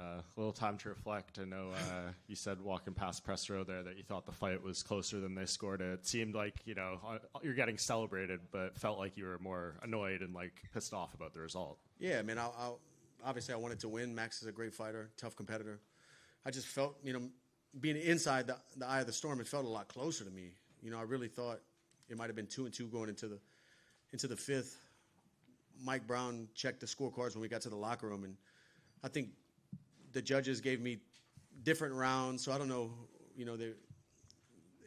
A little time to reflect. I know you said walking past press row there that you thought the fight was closer than they scored it. It seemed like, you're getting celebrated, but felt like you were more annoyed and like pissed off about the result. Yeah, I mean, obviously I wanted to win. Max is a great fighter, tough competitor. I just felt, being inside the eye of the storm, it felt a lot closer to me. I really thought it might have been 2-2 going into the fifth. Mike Brown checked the scorecards when we got to the locker room, and I think the judges gave me different rounds, so I don't know.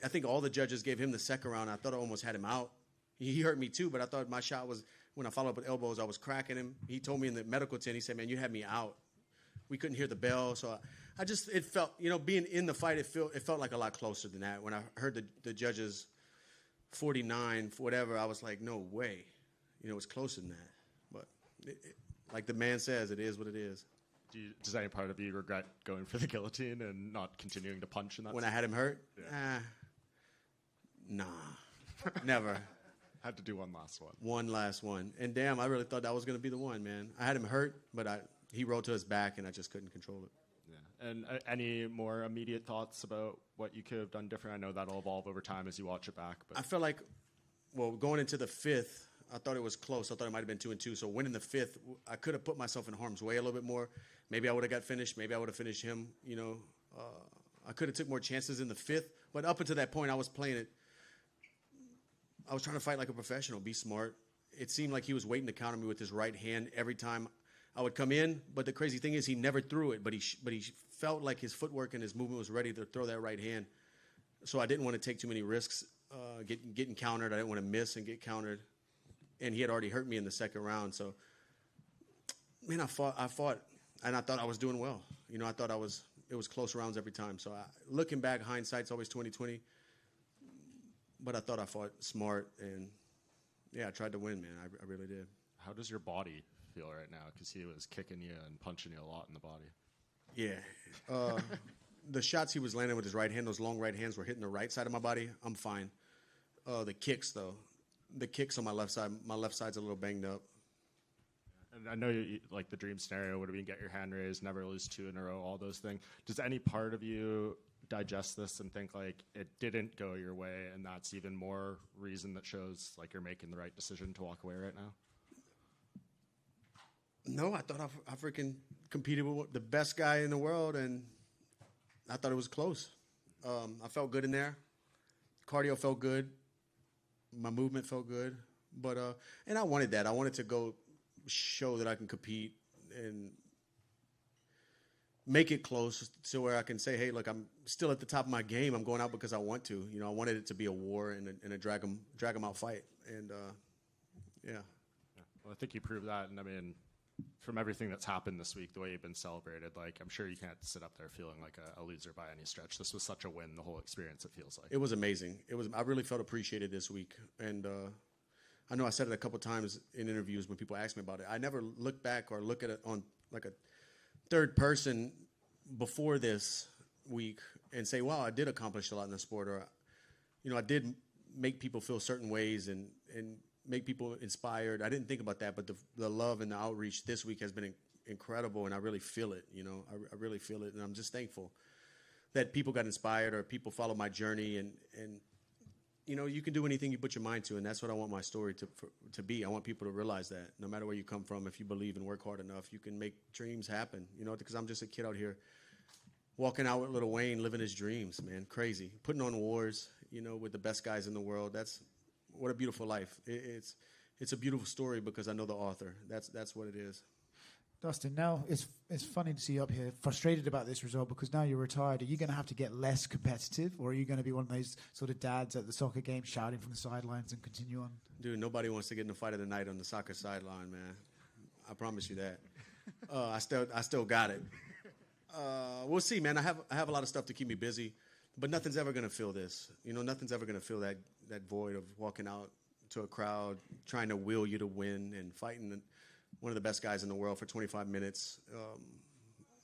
I think all the judges gave him the second round. I thought I almost had him out. He hurt me too, but I thought my shot was, when I followed up with elbows, I was cracking him. He told me in the medical tent, he said, "Man, you had me out." We couldn't hear the bell, so it felt, being in the fight, it felt like a lot closer than that. When I heard the judges 49, whatever, I was like, no way. It was closer than that. But like the man says, it is what it is. Does any part of you regret going for the guillotine and not continuing to punch in that? When I had him hurt? Yeah. Nah, never. Had to do one last one. One last one. And damn, I really thought that was going to be the one, man. I had him hurt, but he rolled to his back, and I just couldn't control it. Yeah. And any more immediate thoughts about what you could have done different? I know that'll evolve over time as you watch it back. But I felt like, going into the fifth, I thought it was close. I thought it might have been 2-2. So winning the fifth, I could have put myself in harm's way a little bit more. Maybe I would have got finished. Maybe I would have finished him. I could have took more chances in the fifth. But up until that point, I was playing it. I was trying to fight like a professional, be smart. It seemed like he was waiting to counter me with his right hand every time I would come in. But the crazy thing is he never threw it. But he felt like his footwork and his movement was ready to throw that right hand. So I didn't want to take too many risks getting countered. I didn't want to miss and get countered. And he had already hurt me in the second round. So, man, I fought, and I thought I was doing well. I thought it was close rounds every time. So looking back, hindsight's always 20/20. But I thought I fought smart, and, yeah, I tried to win, man. I really did. How does your body feel right now? Because he was kicking you and punching you a lot in the body. Yeah. The shots he was landing with his right hand, those long right hands were hitting the right side of my body. I'm fine. The kicks, though. The kicks on my left side's a little banged up. And I know like the dream scenario would have been get your hand raised, never lose 2 in a row, all those things. Does any part of you digest this and think like it didn't go your way, and that's even more reason that shows like you're making the right decision to walk away right now? No, I thought I freaking competed with the best guy in the world, and I thought it was close. I felt good in there. Cardio felt good. My movement felt good. But and I wanted that. I wanted to go show that I can compete and make it close to where I can say, hey, look, I'm still at the top of my game. I'm going out because I want to. I wanted it to be a war and a drag 'em out fight. And, yeah. Well, I think you proved that. And, I mean, from everything that's happened this week, the way you've been celebrated, like, I'm sure you can't sit up there feeling like a loser by any stretch. This was such a win, the whole experience, it feels like. It was amazing. I really felt appreciated this week. And I know I said it a couple times in interviews when people ask me about it. I never look back or look at it on like a third person before this week and say, wow, I did accomplish a lot in the sport, or, I did make people feel certain ways and make people inspired. I didn't think about that, but the love and the outreach this week has been incredible, and I really feel it, I really feel it, and I'm just thankful that people got inspired or people follow my journey, and you can do anything you put your mind to, and that's what I want my story to be. I want people to realize that no matter where you come from, if you believe and work hard enough, you can make dreams happen, because I'm just a kid out here walking out with Lil Wayne, living his dreams, man, crazy, putting on wars, with the best guys in the world. What a beautiful life. It's a beautiful story because I know the author. That's what it is. Dustin, now it's funny to see you up here frustrated about this result because now you're retired. Are you going to have to get less competitive, or are you going to be one of those sort of dads at the soccer game shouting from the sidelines and continue on? Dude, nobody wants to get in the fight of the night on the soccer sideline, man. I promise you that. I still got it. We'll see, man. I have a lot of stuff to keep me busy, but nothing's ever going to fill this. Nothing's ever going to fill that void of walking out to a crowd, trying to will you to win and fighting one of the best guys in the world for 25 minutes.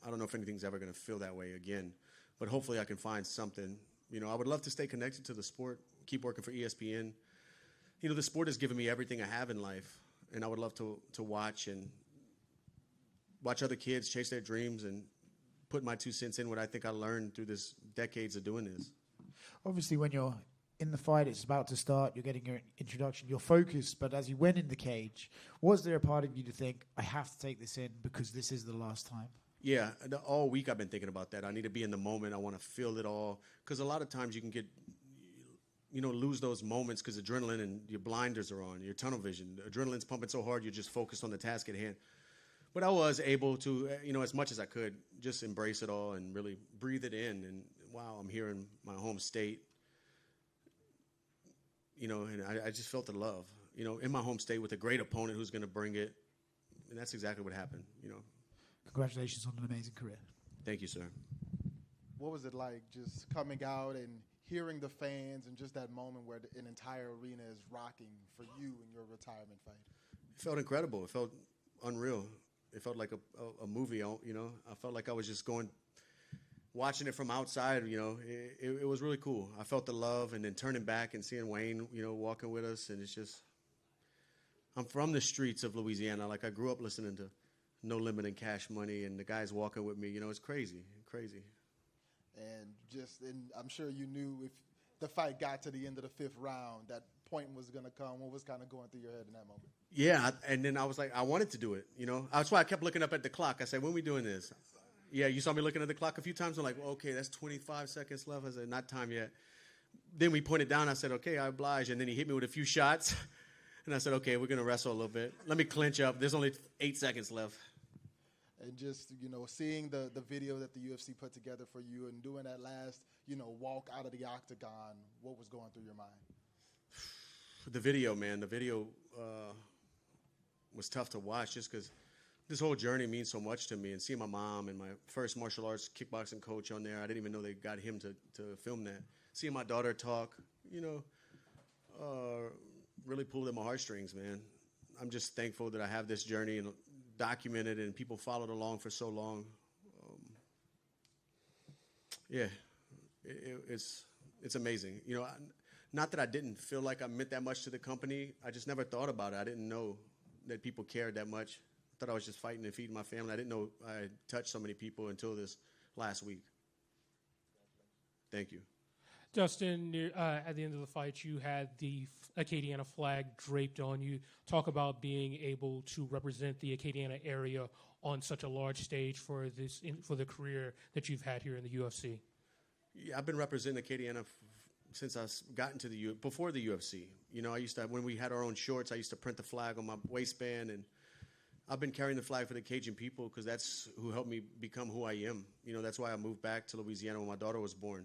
I don't know if anything's ever going to feel that way again, but hopefully I can find something. I would love to stay connected to the sport, keep working for ESPN. The sport has given me everything I have in life, and I would love to watch other kids chase their dreams and put my 2 cents in what I think I learned through this decades of doing this. Obviously, when you're in the fight, it's about to start, you're getting your introduction, you're focused, but as you went in the cage, was there a part of you to think, I have to take this in because this is the last time? Yeah, all week I've been thinking about that. I need to be in the moment. I want to feel it all. Because a lot of times you can get, lose those moments because adrenaline and your blinders are on, your tunnel vision. The adrenaline's pumping so hard, you're just focused on the task at hand. But I was able to, as much as I could, just embrace it all and really breathe it in. And wow, I'm here in my home state. And I just felt the love, in my home state with a great opponent who's going to bring it. And that's exactly what happened, Congratulations on an amazing career. Thank you, sir. What was it like just coming out and hearing the fans and just that moment where an entire arena is rocking for you in your retirement fight? It felt incredible. It felt unreal. It felt like a movie, I felt like I was just watching it from outside, it was really cool. I felt the love, and then turning back and seeing Wayne, walking with us, and it's just, I'm from the streets of Louisiana. Like, I grew up listening to No Limit and Cash Money, and the guys walking with me, it's crazy. And I'm sure you knew if the fight got to the end of the 5th round, that point was going to come. What was kind of going through your head in that moment? Yeah, and then I was like, I wanted to do it, That's why I kept looking up at the clock. I said, when are we doing this? Yeah, you saw me looking at the clock a few times. I'm like, well, okay, that's 25 seconds left. I said, not time yet. Then we pointed down. I said, okay, I oblige. And then he hit me with a few shots. And I said, okay, we're going to wrestle a little bit. Let me clinch up. There's only 8 seconds left. And just, seeing the video that the UFC put together for you and doing that last, walk out of the octagon, what was going through your mind? The video, man. The video was tough to watch just because this whole journey means so much to me. And seeing my mom and my first martial arts kickboxing coach on there, I didn't even know they got him to film that. Seeing my daughter talk, really pulled at my heartstrings, man. I'm just thankful that I have this journey and documented and people followed along for so long. It's amazing. Not that I didn't feel like I meant that much to the company. I just never thought about it. I didn't know that people cared that much. I thought I was just fighting and feeding my family. I didn't know I had touched so many people until this last week. Thank you. Dustin, at the end of the fight, you had the Acadiana flag draped on you. Talk about being able to represent the Acadiana area on such a large stage for the career that you've had here in the UFC. Yeah, I've been representing Acadiana since I got into before the UFC. I used to, when we had our own shorts, I used to print the flag on my waistband, and I've been carrying the flag for the Cajun people because that's who helped me become who I am. That's why I moved back to Louisiana when my daughter was born,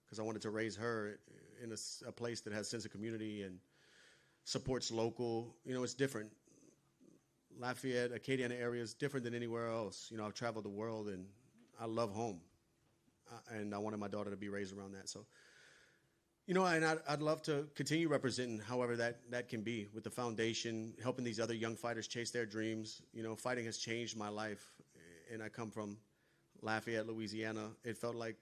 because I wanted to raise her in a place that has a sense of community and supports local. It's different. Lafayette, Acadiana area is different than anywhere else. I've traveled the world, and I love home. And I wanted my daughter to be raised around that. So, and I'd love to continue representing however that can be with the foundation, helping these other young fighters chase their dreams. Fighting has changed my life, and I come from Lafayette, Louisiana. It felt like,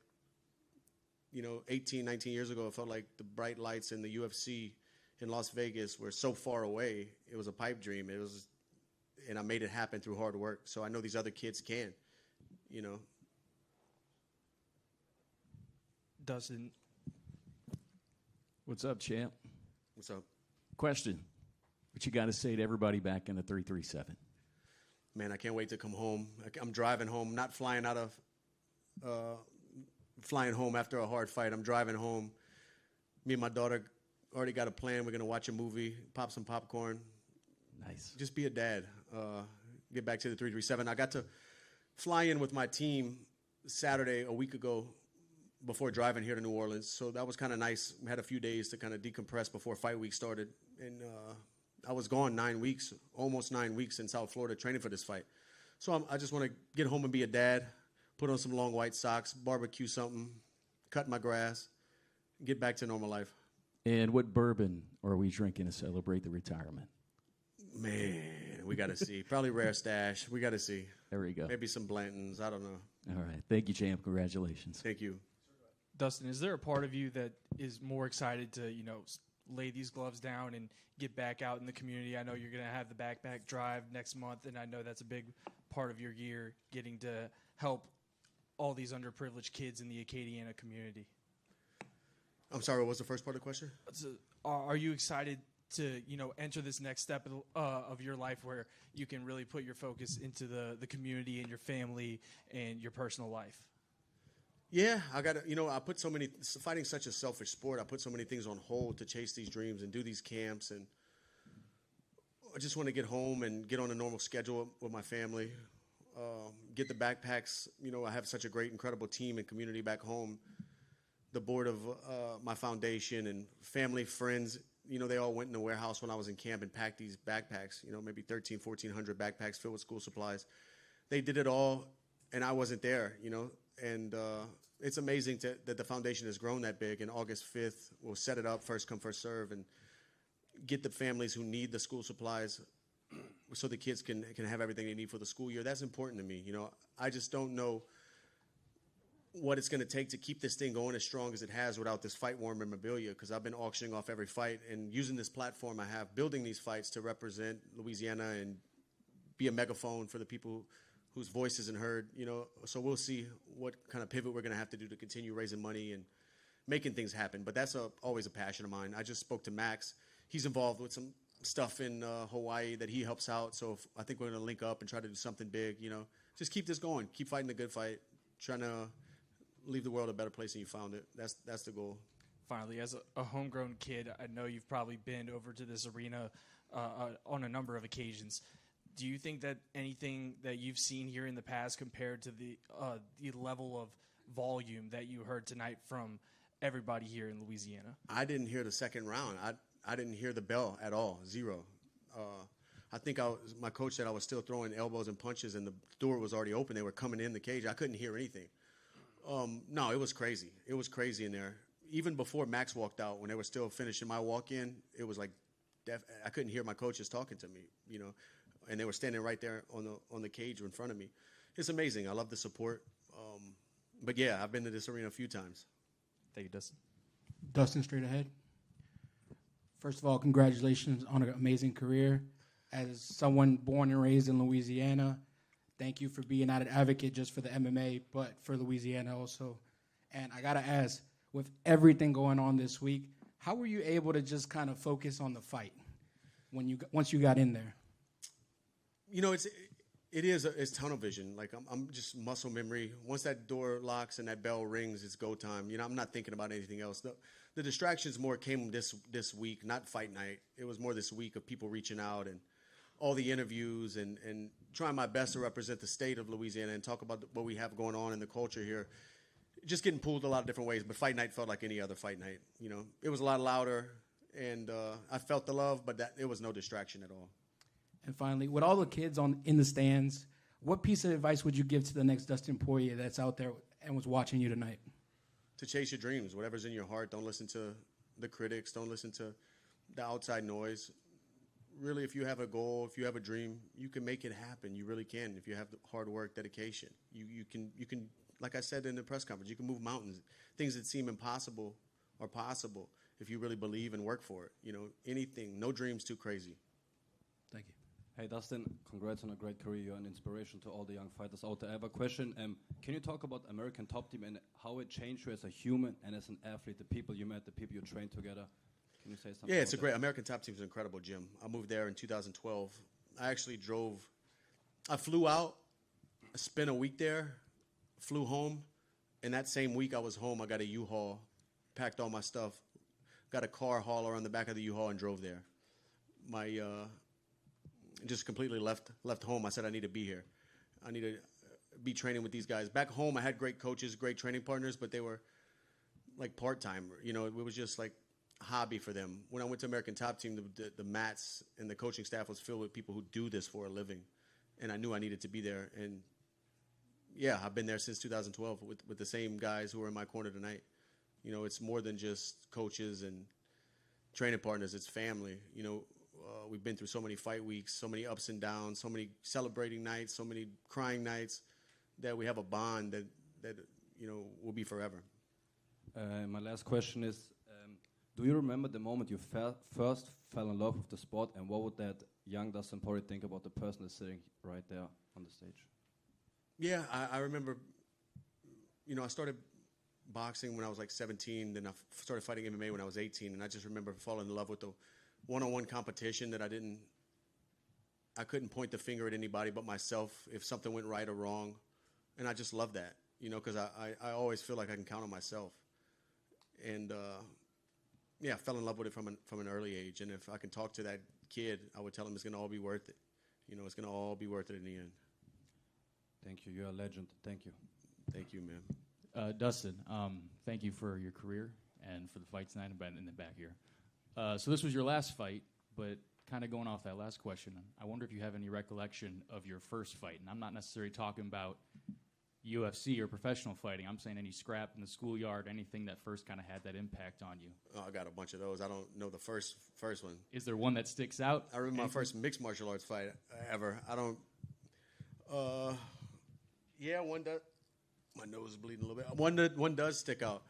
18, 19 years ago, it felt like the bright lights in the UFC in Las Vegas were so far away. It was a pipe dream. And I made it happen through hard work. So I know these other kids can, Dustin. What's up, champ? What's up? Question. What you got to say to everybody back in the 337? Man, I can't wait to come home. I'm driving home, not flying flying home after a hard fight. I'm driving home. Me and my daughter already got a plan. We're going to watch a movie, pop some popcorn. Nice. Just be a dad. Get back to the 337. I got to fly in with my team Saturday a week ago before driving here to New Orleans. So that was kind of nice. We had a few days to kind of decompress before fight week started. And I was gone 9 weeks, almost 9 weeks in South Florida training for this fight. So I just want to get home and be a dad, put on some long white socks, barbecue something, cut my grass, get back to normal life. And what bourbon are we drinking to celebrate the retirement? Man, we got to see. Probably Rare Stash. We got to see. There we go. Maybe some Blantons. I don't know. All right. Thank you, champ. Congratulations. Thank you. Dustin, is there a part of you that is more excited to, lay these gloves down and get back out in the community? I know you're going to have the backpack drive next month, and I know that's a big part of your year, getting to help all these underprivileged kids in the Acadiana community. I'm sorry, what was the first part of the question? So, are you excited to enter this next step of your life where you can really put your focus into the community and your family and your personal life? Yeah, I got to, I put fighting such a selfish sport, I put so many things on hold to chase these dreams and do these camps, and I just want to get home and get on a normal schedule with my family, get the backpacks. I have such a great, incredible team and community back home. The board of my foundation and family, friends, they all went in the warehouse when I was in camp and packed these backpacks, maybe 1,400 backpacks filled with school supplies. They did it all, and I wasn't there, and it's amazing that the foundation has grown that big. And August 5th, we'll set it up, first come, first serve, and get the families who need the school supplies so the kids can have everything they need for the school year. That's important to me. I just don't know what it's going to take to keep this thing going as strong as it has without this fight war memorabilia, because I've been auctioning off every fight and using this platform I have, building these fights to represent Louisiana and be a megaphone for the people whose voice isn't heard. So we'll see what kind of pivot we're going to have to do to continue raising money and making things happen. But that's always a passion of mine. I just spoke to Max. He's involved with some stuff in Hawaii that he helps out. So I think we're going to link up and try to do something big. Just keep this going. Keep fighting the good fight. Trying to leave the world a better place than you found it. That's the goal. Finally, as a homegrown kid, I know you've probably been over to this arena on a number of occasions. Do you think that anything that you've seen here in the past compared to the level of volume that you heard tonight from everybody here in Louisiana? I didn't hear the second round. I didn't hear the bell at all. Zero. I think my coach said I was still throwing elbows and punches, and the door was already open. They were coming in the cage. I couldn't hear anything. No, it was crazy. It was crazy in there. Even before Max walked out, when they were still finishing my walk-in, it was like I couldn't hear my coaches talking to me, and they were standing right there on the cage in front of me. It's amazing. I love the support. But yeah, I've been to this arena a few times. Thank you, Dustin. Dustin, straight ahead. First of all, congratulations on an amazing career. As someone born and raised in Louisiana, thank you for being not an advocate just for the MMA, but for Louisiana also. And I got to ask, with everything going on this week, how were you able to just kind of focus on the fight once you got in there? It's tunnel vision. Like I'm just muscle memory. Once that door locks and that bell rings, it's go time. I'm not thinking about anything else. The distractions more came this week, not fight night. It was more this week of people reaching out and all the interviews and trying my best to represent the state of Louisiana and talk about what we have going on in the culture here. Just getting pulled a lot of different ways, but fight night felt like any other fight night. It was a lot louder, and I felt the love, but it was no distraction at all. And finally, with all the kids in the stands, what piece of advice would you give to the next Dustin Poirier that's out there and was watching you tonight? To chase your dreams, whatever's in your heart. Don't listen to the critics. Don't listen to the outside noise. Really, if you have a goal, if you have a dream, you can make it happen. You really can. If you have the hard work, dedication, you can. Like I said in the press conference, you can move mountains. Things that seem impossible are possible if you really believe and work for it. Anything. No dream's too crazy. Thank you. Hey, Dustin, congrats on a great career. You're an inspiration to all the young fighters out there. I have a question. Can you talk about American Top Team and how it changed you as a human and as an athlete, the people you met, the people you trained together? Can you say something? Yeah, it's a great American Top Team is an incredible gym. I moved there in 2012. I actually I flew out, I spent a week there, flew home, and that same week I was home, I got a U-Haul, packed all my stuff, got a car hauler on the back of the U-Haul and drove there. Just completely left home. I said I need to be here. I need to be training with these guys. Back home I had great coaches, great training partners, but they were like part-time. It was just like hobby for them. When I went to American Top Team, the mats and the coaching staff was filled with people who do this for a living, and I knew I needed to be there. And yeah, I've been there since 2012 with the same guys who are in my corner tonight. It's more than just coaches and training partners. It's family. We've been through so many fight weeks, so many ups and downs, so many celebrating nights, so many crying nights, that we have a bond that will be forever. My last question is, do you remember the moment you first fell in love with the sport, and what would that young Dustin Poirier think about the person that's sitting right there on the stage? Yeah, I remember I started boxing when I was like 17. Then I started fighting MMA when I was 18. And I just remember falling in love with the one-on-one competition that I couldn't point the finger at anybody but myself if something went right or wrong. And I just love that, because I always feel like I can count on myself. And, I fell in love with it from an early age. And if I can talk to that kid, I would tell him it's going to all be worth it. It's going to all be worth it in the end. Thank you. You're a legend. Thank you. Thank you, man. Dustin, thank you for your career and for the fight tonight in the back here. So this was your last fight, but kind of going off that last question, I wonder if you have any recollection of your first fight. And I'm not necessarily talking about UFC or professional fighting. I'm saying any scrap in the schoolyard, anything that first kind of had that impact on you. Oh, I got a bunch of those. I don't know the first one. Is there one that sticks out? I remember my first mixed martial arts fight ever. I don't. One does. My nose is bleeding a little bit. One does stick out.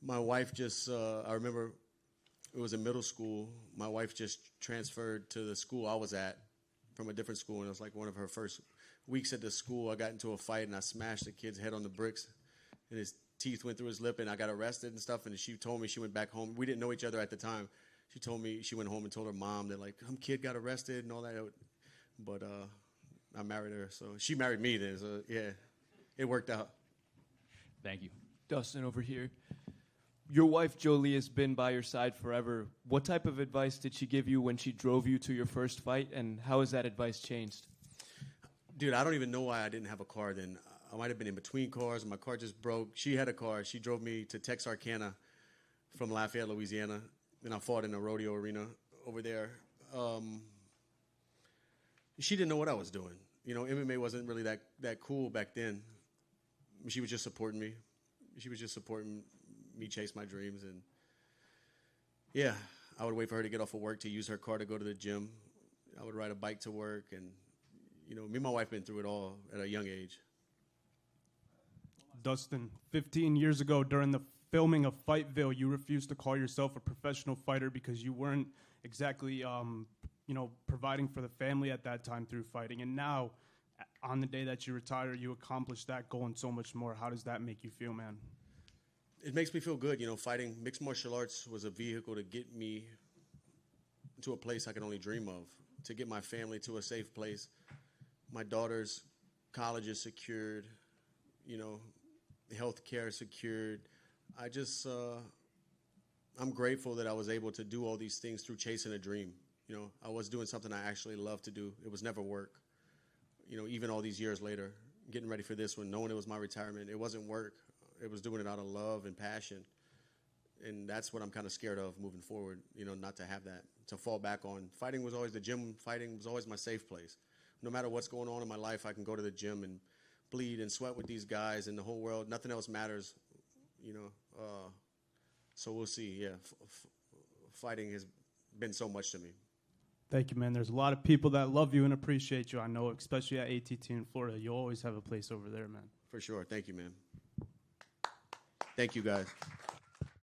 My wife just. I remember it was in middle school. My wife just transferred to the school I was at from a different school, and it was like one of her first weeks at the school. I got into a fight, and I smashed the kid's head on the bricks, and his teeth went through his lip, and I got arrested and stuff, and she told me she went back home. We didn't know each other at the time. She told me she went home and told her mom that, like, some kid got arrested and all that. But I married her, so she married me then, so, yeah, it worked out. Thank you. Dustin, over here. Your wife, Jolie, has been by your side forever. What type of advice did she give you when she drove you to your first fight, and how has that advice changed? Dude, I don't even know why I didn't have a car then. I might have been in between cars, and my car just broke. She had a car. She drove me to Texarkana from Lafayette, Louisiana, and I fought in a rodeo arena over there. She didn't know what I was doing. MMA wasn't really that cool back then. She was just supporting me. She was just supporting me chase my dreams. And, yeah, I would wait for her to get off of work to use her car to go to the gym. I would ride a bike to work, and me and my wife been through it all at a young age. Dustin, 15 years ago during the filming of Fightville, you refused to call yourself a professional fighter because you weren't exactly, providing for the family at that time through fighting. And now, on the day that you retire, you accomplished that goal and so much more. How does that make you feel, man? It makes me feel good. Fighting mixed martial arts was a vehicle to get me to a place I could only dream of, to get my family to a safe place. My daughter's college is secured, health care secured. I'm grateful that I was able to do all these things through chasing a dream. I was doing something I actually love to do. It was never work. Even all these years later, getting ready for this one, knowing it was my retirement, it wasn't work. It was doing it out of love and passion. And that's what I'm kind of scared of moving forward, not to have that, to fall back on. The gym fighting was always my safe place. No matter what's going on in my life, I can go to the gym and bleed and sweat with these guys in the whole world. Nothing else matters, So we'll see. Yeah, fighting has been so much to me. Thank you, man. There's a lot of people that love you and appreciate you. I know, especially at ATT in Florida. You'll always have a place over there, man. For sure. Thank you, man. Thank you, guys.